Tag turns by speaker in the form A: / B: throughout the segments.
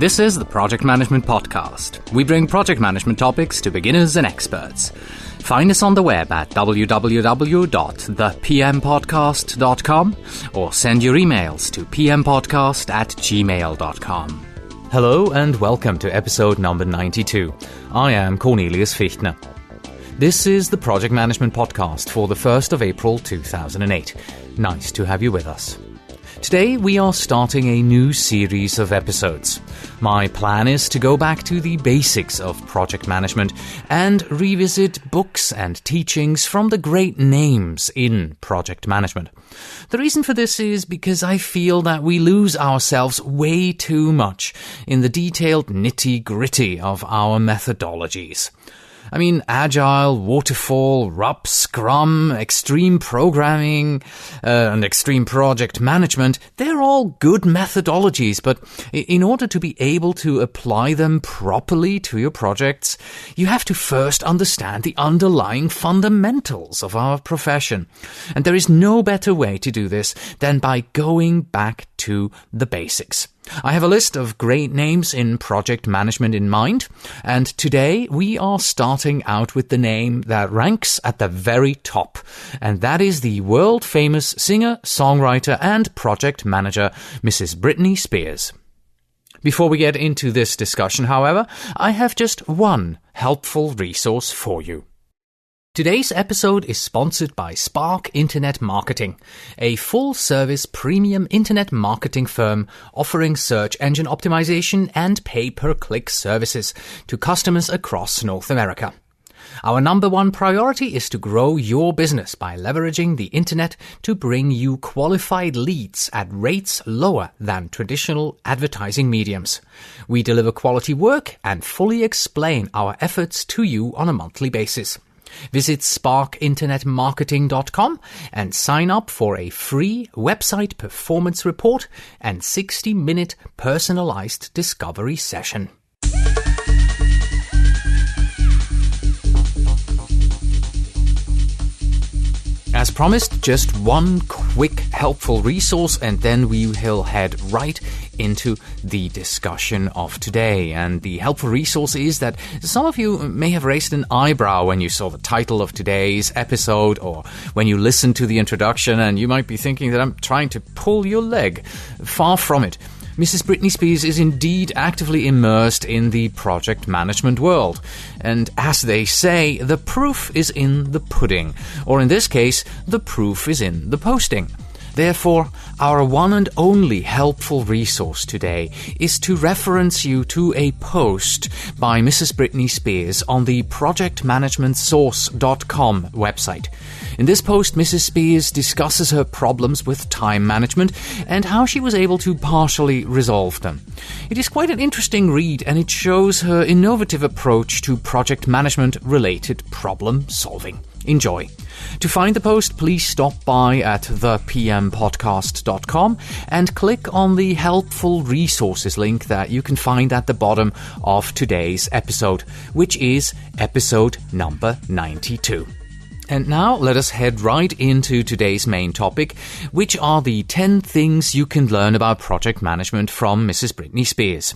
A: This is the Project Management Podcast. We bring project management topics to beginners and experts. Find us on the web at www.thepmpodcast.com or send your emails to pmpodcast@gmail.com. Hello and welcome to episode number 92. I am Cornelius Fichtner. This is the Project Management Podcast for the 1st of April 2008. Nice to have you with us. Today we are starting a new series of episodes. My plan is to go back to the basics of project management and revisit books and teachings from the great names in project management. The reason for this is because I feel that we lose ourselves way too much in the detailed nitty-gritty of our methodologies. I mean, Agile, Waterfall, RUP, Scrum, Extreme Programming, and Extreme Project Management, they're all good methodologies, but in order to be able to apply them properly to your projects, you have to first understand the underlying fundamentals of our profession. And there is no better way to do this than by going back to the basics. I have a list of great names in project management in mind, and today we are starting out with the name that ranks at the very top, and that is the world-famous singer, songwriter, and project manager, Mrs. Britney Spears. Before we get into this discussion, however, I have just one helpful resource for you. Today's episode is sponsored by Spark Internet Marketing, a full-service premium internet marketing firm offering search engine optimization and pay-per-click services to customers across North America. Our number one priority is to grow your business by leveraging the internet to bring you qualified leads at rates lower than traditional advertising mediums. We deliver quality work and fully explain our efforts to you on a monthly basis. Visit sparkinternetmarketing.com and sign up for a free website performance report and 60-minute personalized discovery session. As promised, just one quick helpful resource and then we will head right into the discussion of today. And the helpful resource is that some of you may have raised an eyebrow when you saw the title of today's episode or when you listened to the introduction, and you might be thinking that I'm trying to pull your leg. Far from it. Mrs. Britney Spears is indeed actively immersed in the project management world. And as they say, the proof is in the pudding. Or in this case, the proof is in the posting. Therefore, our one and only helpful resource today is to reference you to a post by Mrs. Britney Spears on the projectmanagementsource.com website. In this post, Mrs. Spears discusses her problems with time management and how she was able to partially resolve them. It is quite an interesting read, and it shows her innovative approach to project management-related problem solving. Enjoy. To find the post, please stop by at thepmpodcast.com and click on the helpful resources link that you can find at the bottom of today's episode, which is episode number 92. And now let us head right into today's main topic, which are the 10 things you can learn about project management from Mrs. Britney Spears.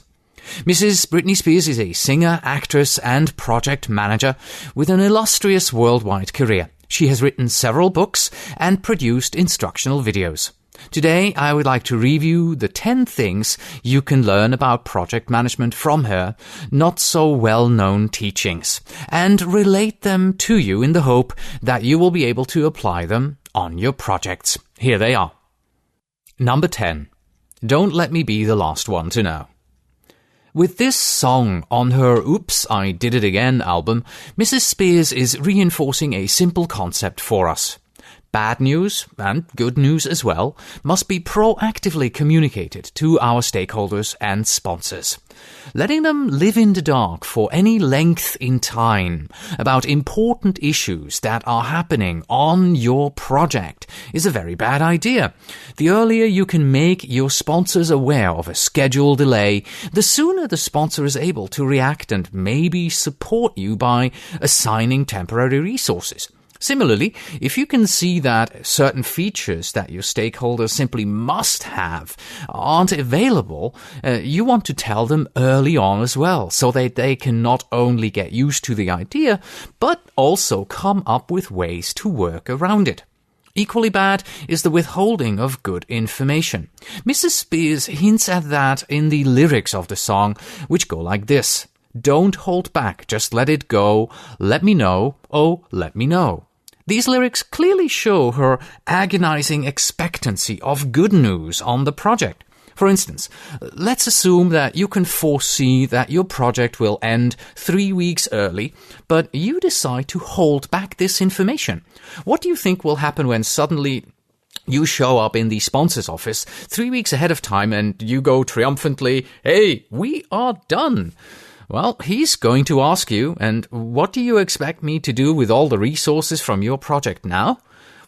A: Mrs. Britney Spears is a singer, actress, and project manager with an illustrious worldwide career. She has written several books and produced instructional videos. Today, I would like to review the 10 things you can learn about project management from her not-so-well-known teachings and relate them to you in the hope that you will be able to apply them on your projects. Here they are. Number 10. Don't let me be the last one to know. With this song on her Oops, I Did It Again album, Mrs. Spears is reinforcing a simple concept for us. Bad news, and good news as well, must be proactively communicated to our stakeholders and sponsors. Letting them live in the dark for any length in time about important issues that are happening on your project is a very bad idea. The earlier you can make your sponsors aware of a schedule delay, the sooner the sponsor is able to react and maybe support you by assigning temporary resources. Similarly, if you can see that certain features that your stakeholders simply must have aren't available, you want to tell them early on as well, so that they can not only get used to the idea, but also come up with ways to work around it. Equally bad is the withholding of good information. Mrs. Spears hints at that in the lyrics of the song, which go like this. Don't hold back, just let it go. Let me know, oh, let me know. These lyrics clearly show her agonizing expectancy of good news on the project. For instance, let's assume that you can foresee that your project will end 3 weeks early, but you decide to hold back this information. What do you think will happen when suddenly you show up in the sponsor's office 3 weeks ahead of time and you go triumphantly, "Hey, we are done"? Well, he's going to ask you, and what do you expect me to do with all the resources from your project now?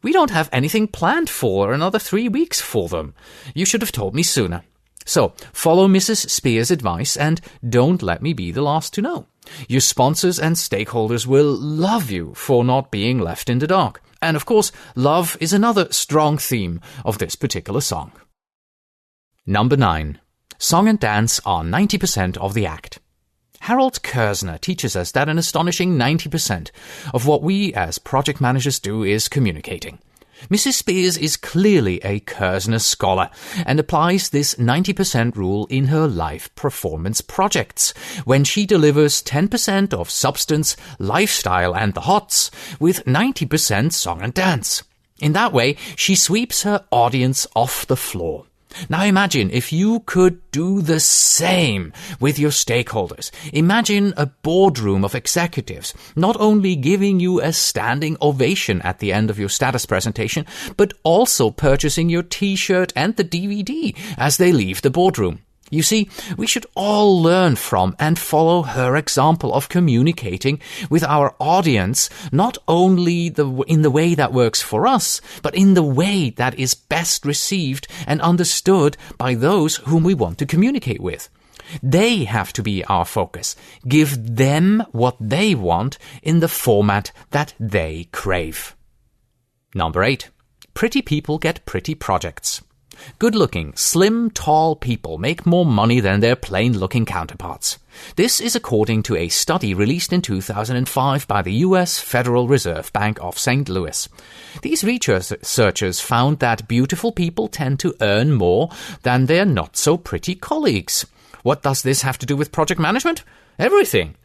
A: We don't have anything planned for another 3 weeks for them. You should have told me sooner. So, follow Mrs. Spears' advice and don't let me be the last to know. Your sponsors and stakeholders will love you for not being left in the dark. And of course, love is another strong theme of this particular song. Number 9. Song and dance are 90% of the act. Harold Kersner teaches us that an astonishing 90% of what we as project managers do is communicating. Mrs. Spears is clearly a Kersner scholar and applies this 90% rule in her live performance projects, when she delivers 10% of substance, lifestyle and the hots, with 90% song and dance. In that way, she sweeps her audience off the floor. Now imagine if you could do the same with your stakeholders. Imagine a boardroom of executives not only giving you a standing ovation at the end of your status presentation, but also purchasing your t-shirt and the DVD as they leave the boardroom. You see, we should all learn from and follow her example of communicating with our audience, not only in the way that works for us, but in the way that is best received and understood by those whom we want to communicate with. They have to be our focus. Give them what they want in the format that they crave. Number 8. Pretty people get pretty projects. Good-looking, slim, tall people make more money than their plain-looking counterparts. This is according to a study released in 2005 by the U.S. Federal Reserve Bank of St. Louis. These researchers found that beautiful people tend to earn more than their not-so-pretty colleagues. What does this have to do with project management? Everything.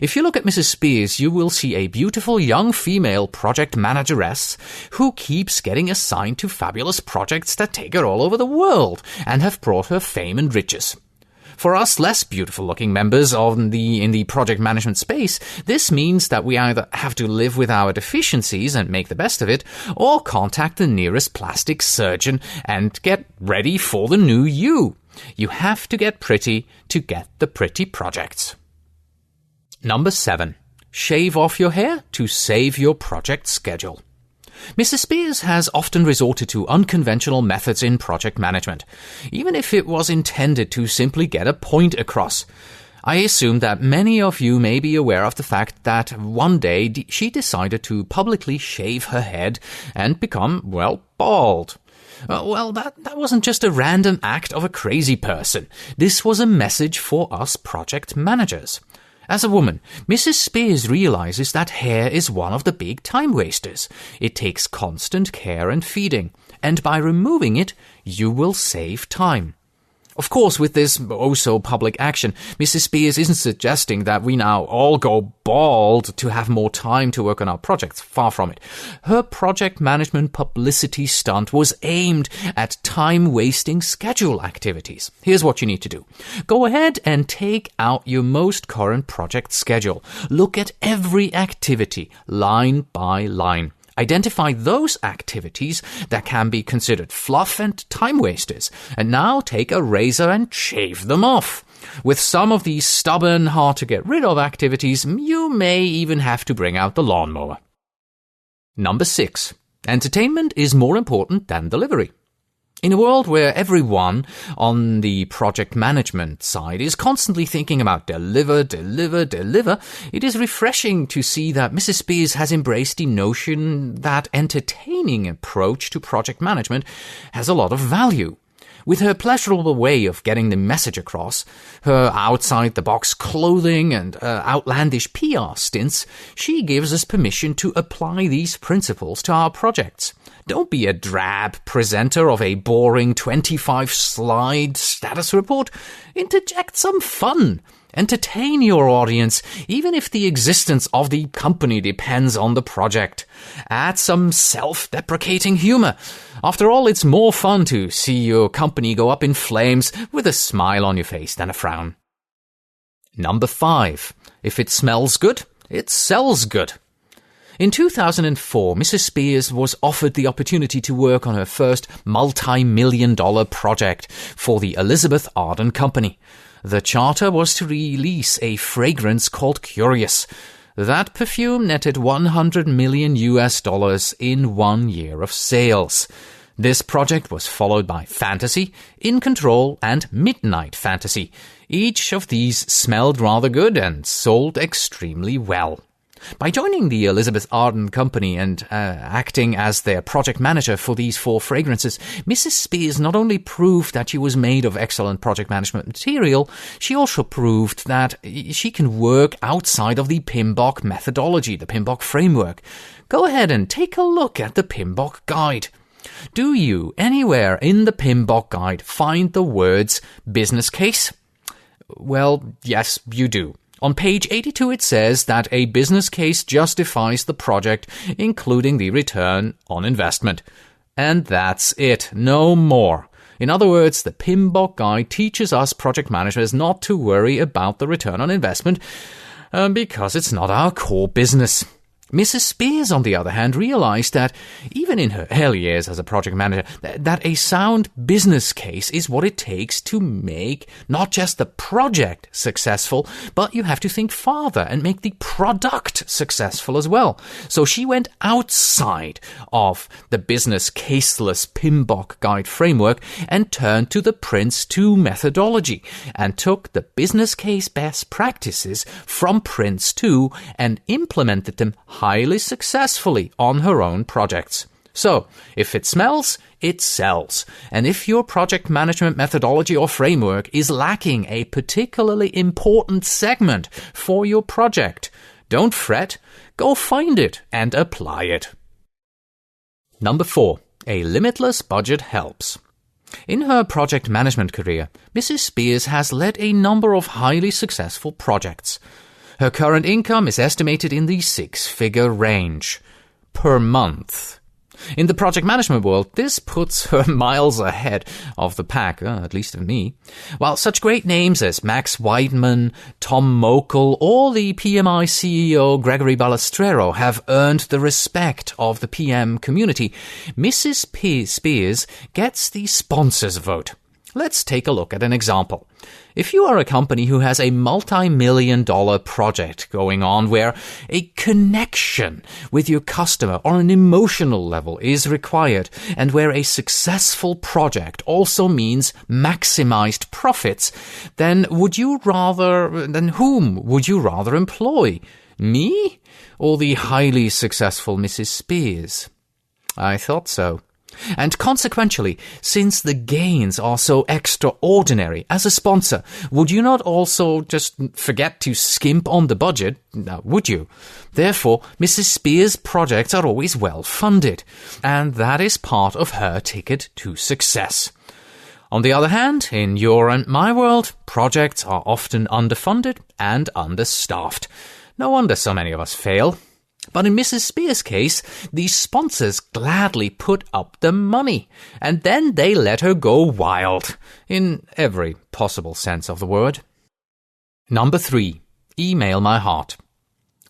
A: If you look at Mrs. Spears, you will see a beautiful young female project manageress who keeps getting assigned to fabulous projects that take her all over the world and have brought her fame and riches. For us less beautiful-looking members in the project management space, this means that we either have to live with our deficiencies and make the best of it, or contact the nearest plastic surgeon and get ready for the new you. You have to get pretty to get the pretty projects. Number 7. Shave off your hair to save your project schedule. Mrs. Spears has often resorted to unconventional methods in project management, even if it was intended to simply get a point across. I assume that many of you may be aware of the fact that one day she decided to publicly shave her head and become, bald. That wasn't just a random act of a crazy person. This was a message for us project managers. As a woman, Mrs. Spears realizes that hair is one of the big time wasters. It takes constant care and feeding, and by removing it, you will save time. Of course, with this oh-so-public action, Mrs. Spears isn't suggesting that we now all go bald to have more time to work on our projects. Far from it. Her project management publicity stunt was aimed at time-wasting schedule activities. Here's what you need to do. Go ahead and take out your most current project schedule. Look at every activity, line by line. Identify those activities that can be considered fluff and time wasters, and now take a razor and shave them off. With some of these stubborn, hard-to-get-rid-of activities, you may even have to bring out the lawnmower. Number 6. Entertainment is more important than delivery. In a world where everyone on the project management side is constantly thinking about deliver, it is refreshing to see that Mrs. Spears has embraced the notion that entertaining approach to project management has a lot of value. With her pleasurable way of getting the message across, her outside-the-box clothing and outlandish PR stints, she gives us permission to apply these principles to our projects. Don't be a drab presenter of a boring 25-slide status report. Interject some fun. Entertain your audience, even if the existence of the company depends on the project. Add some self-deprecating humor. After all, it's more fun to see your company go up in flames with a smile on your face than a frown. Number 5. If it smells good, it sells good. In 2004, Mrs. Spears was offered the opportunity to work on her first multi-million-dollar project for the Elizabeth Arden Company. The charter was to release a fragrance called Curious. That perfume netted $100 million in 1 year of sales. This project was followed by Fantasy, In Control, and Midnight Fantasy. Each of these smelled rather good and sold extremely well. By joining the Elizabeth Arden Company and acting as their project manager for these 4 fragrances, Mrs. Spears not only proved that she was made of excellent project management material, she also proved that she can work outside of the PMBOK methodology, the PMBOK framework. Go ahead and take a look at the PMBOK guide. Do you, anywhere in the PMBOK guide, find the words business case? Well, yes, you do. On page 82 it says that a business case justifies the project, including the return on investment. And that's it, no more. In other words, the PMBOK guide teaches us project managers not to worry about the return on investment because it's not our core business. Mrs. Spears, on the other hand, realized that, even in her early years as a project manager, that a sound business case is what it takes to make not just the project successful, but you have to think farther and make the product successful as well. So she went outside of the business caseless PMBOK guide framework and turned to the Prince 2 methodology and took the business case best practices from Prince 2 and implemented them highly successfully on her own projects. So, if it smells, it sells. And if your project management methodology or framework is lacking a particularly important segment for your project, don't fret, go find it and apply it. Number 4. A limitless budget helps. In her project management career, Mrs. Spears has led a number of highly successful projects. Her current income is estimated in the 6-figure range per month. In the project management world, this puts her miles ahead of the pack, at least of me. While such great names as Max Weidman, Tom Mokel, or the PMI CEO Gregory Balestrero have earned the respect of the PM community, Mrs. Spears gets the sponsors' vote. Let's take a look at an example. If you are a company who has a multi-million-dollar project going on where a connection with your customer on an emotional level is required and where a successful project also means maximized profits, then whom would you rather employ? Me or the highly successful Mrs. Spears? I thought so. And consequentially, since the gains are so extraordinary, as a sponsor, would you not also just forget to skimp on the budget? Now, would you? Therefore, Mrs. Spears' projects are always well funded, and that is part of her ticket to success. On the other hand, in your and my world, projects are often underfunded and understaffed. No wonder so many of us fail. But in Mrs. Spears' case, the sponsors gladly put up the money, and then they let her go wild, in every possible sense of the word. Number 3. Email my heart.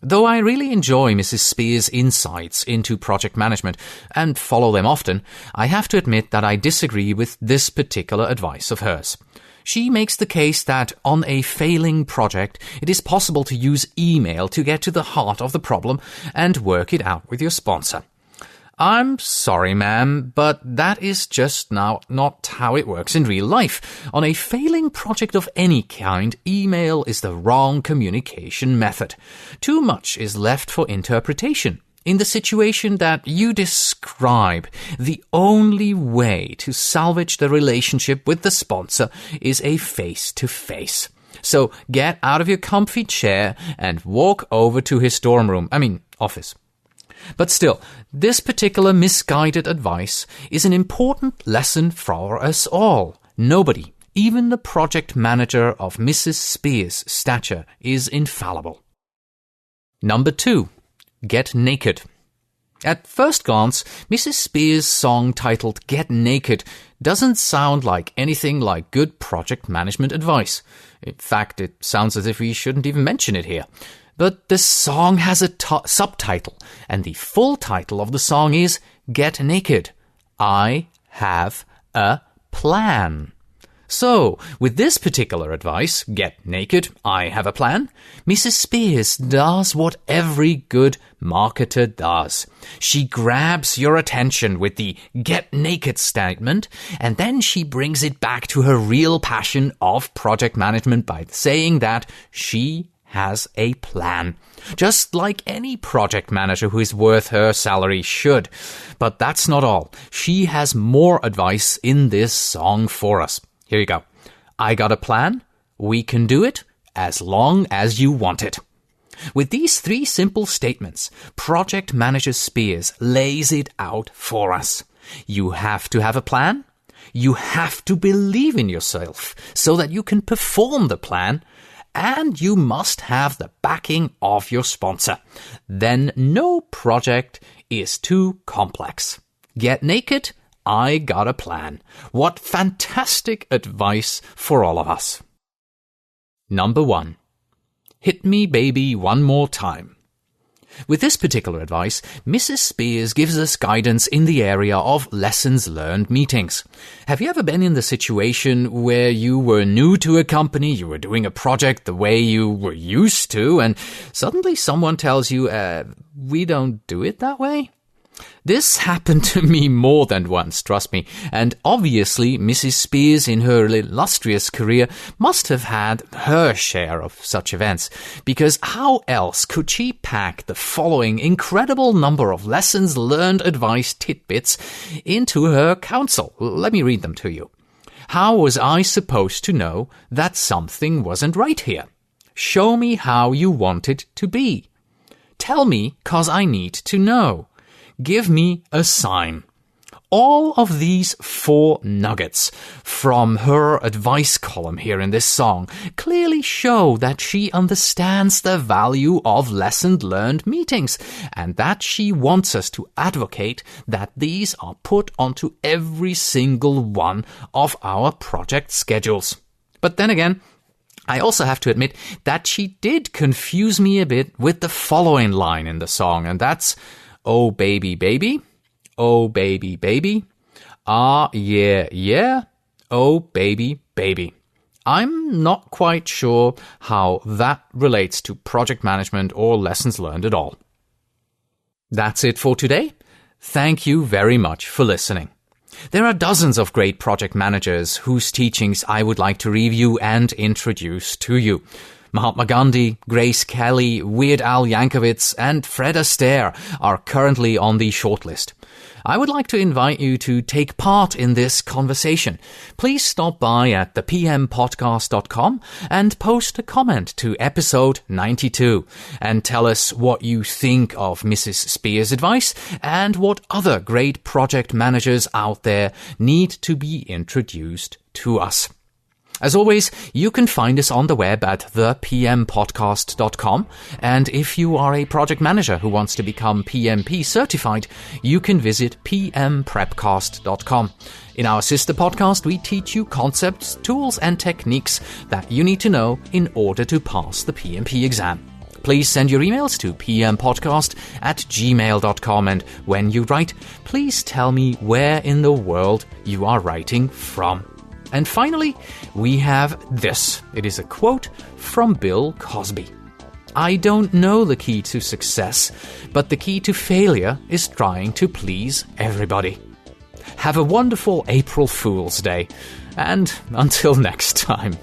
A: Though I really enjoy Mrs. Spears' insights into project management and follow them often, I have to admit that I disagree with this particular advice of hers. She makes the case that on a failing project, it is possible to use email to get to the heart of the problem and work it out with your sponsor. I'm sorry, ma'am, but that is just not how it works in real life. On a failing project of any kind, email is the wrong communication method. Too much is left for interpretation. In the situation that you describe, the only way to salvage the relationship with the sponsor is a face-to-face. So get out of your comfy chair and walk over to his office. But still, this particular misguided advice is an important lesson for us all. Nobody, even the project manager of Mrs. Spears' stature, is infallible. Number 2. Get naked. At first glance, Mrs. Spears' song titled Get Naked doesn't sound like anything like good project management advice. In fact, it sounds as if we shouldn't even mention it here. But the song has a subtitle, and the full title of the song is Get Naked. I have a plan. So, with this particular advice, get naked, I have a plan, Mrs. Spears does what every good marketer does. She grabs your attention with the get naked statement, and then she brings it back to her real passion of project management by saying that she has a plan. Just like any project manager who is worth her salary should. But that's not all. She has more advice in this song for us. Here you go. I got a plan. We can do it as long as you want it. With these 3 simple statements, Project Manager Spears lays it out for us. You have to have a plan. You have to believe in yourself so that you can perform the plan. And you must have the backing of your sponsor. Then no project is too complex. Get naked. I got a plan. What fantastic advice for all of us. Number 1. Hit me, baby, one more time. With this particular advice, Mrs. Spears gives us guidance in the area of lessons learned meetings. Have you ever been in the situation where you were new to a company, you were doing a project the way you were used to, and suddenly someone tells you, we don't do it that way? This happened to me more than once, trust me, and obviously Mrs. Spears in her illustrious career must have had her share of such events, because how else could she pack the following incredible number of lessons learned advice tidbits into her counsel? Let me read them to you. How was I supposed to know that something wasn't right here? Show me how you want it to be. Tell me 'cause I need to know. Give me a sign. All of these 4 nuggets from her advice column here in this song clearly show that she understands the value of lesson learned meetings and that she wants us to advocate that these are put onto every single one of our project schedules. But then again, I also have to admit that she did confuse me a bit with the following line in the song, and that's, oh baby, baby, oh baby, baby, ah yeah, yeah, oh baby, baby. I'm not quite sure how that relates to project management or lessons learned at all. That's it for today. Thank you very much for listening. There are dozens of great project managers whose teachings I would like to review and introduce to you. Mahatma Gandhi, Grace Kelly, Weird Al Yankovic, and Fred Astaire are currently on the shortlist. I would like to invite you to take part in this conversation. Please stop by at thepmpodcast.com and post a comment to episode 92 and tell us what you think of Mrs. Spears' advice and what other great project managers out there need to be introduced to us. As always, you can find us on the web at thepmpodcast.com, and if you are a project manager who wants to become PMP certified, you can visit pmprepcast.com. In our sister podcast, we teach you concepts, tools, and techniques that you need to know in order to pass the PMP exam. Please send your emails to pmpodcast@gmail.com, and when you write, please tell me where in the world you are writing from. And finally, we have this. It is a quote from Bill Cosby. I don't know the key to success, but the key to failure is trying to please everybody. Have a wonderful April Fool's Day, and until next time.